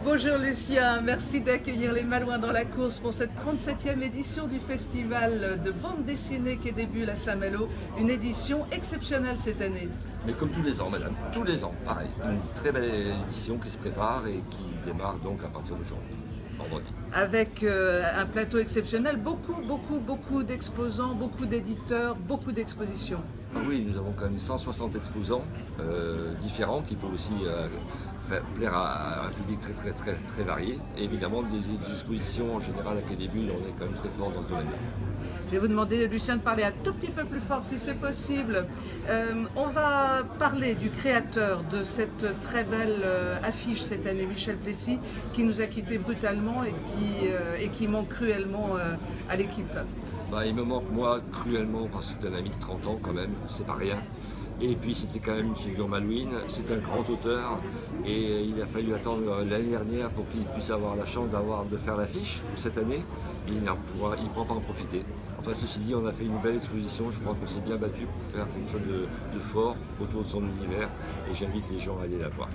Bonjour Lucien, merci d'accueillir les Malouins dans la course pour cette 37e édition du festival de bande dessinée Quai des Bulles à Saint-Malo. Une édition exceptionnelle cette année. Mais comme tous les ans, madame, tous les ans, pareil. Une très belle édition qui se prépare et qui démarre donc à partir d'aujourd'hui, vendredi. Avec un plateau exceptionnel, beaucoup d'exposants, beaucoup d'éditeurs, beaucoup d'expositions. Ah oui, nous avons quand même 160 exposants différents qui peuvent aussi plaire à un public très varié. Et évidemment, des expositions en général à Quai des Bulles, on est quand même très fort dans ce domaine. Je vais vous demander, Lucien, de parler un tout petit peu plus fort si c'est possible. On va parler du créateur de cette très belle affiche cette année, Michel Plessis, qui nous a quittés brutalement et qui manque cruellement à l'équipe. Il me manque moi cruellement parce que c'est un ami de 30 ans quand même, c'est pas rien. Et puis c'était quand même une figure malouine, c'est un grand auteur et il a fallu attendre l'année dernière pour qu'il puisse avoir la chance de faire l'affiche cette année. Et il ne pourra pas en profiter. Enfin ceci dit, on a fait une belle exposition, je crois qu'on s'est bien battu pour faire quelque chose de fort autour de son univers et j'invite les gens à aller la voir.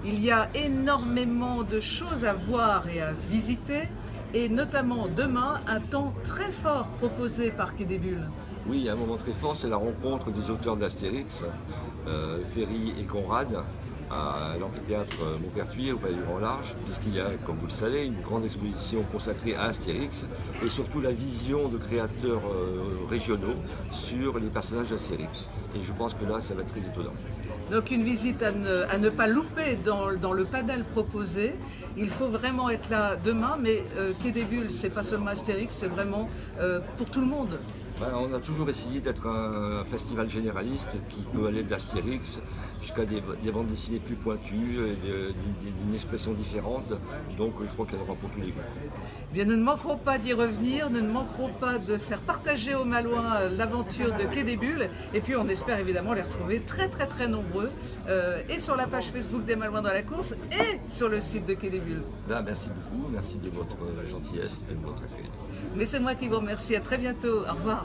Il y a énormément de choses à voir et à visiter. Et notamment demain, un temps très fort proposé par Quai des Bulles. Oui, il y a un moment très fort, c'est la rencontre des auteurs d'Astérix, Ferry et Conrad, à l'amphithéâtre Maupertuis, au Palais du Grand Large, puisqu'il y a, comme vous le savez, une grande exposition consacrée à Astérix, et surtout la vision de créateurs régionaux sur les personnages d'Astérix. Et je pense que là, ça va être très étonnant. Donc une visite à ne pas louper dans le panel proposé. Il faut vraiment être là demain, mais Quai des Bulles, c'est pas seulement Astérix, c'est vraiment pour tout le monde. On a toujours essayé d'être un festival généraliste qui peut aller d'Astérix jusqu'à des bandes dessinées plus pointues, d'une expression différente. Donc je crois qu'il y en aura pour tous les goûts. Bien, nous ne manquerons pas d'y revenir, nous ne manquerons pas de faire partager aux Malouins l'aventure de Quai des Bulles. Et puis on espère évidemment les retrouver très nombreux et sur la page Facebook des Malouins dans la course et sur le site de Quai des Bulles. Merci beaucoup, merci de votre gentillesse et de votre accueil. Mais c'est moi qui vous remercie, à très bientôt, au revoir.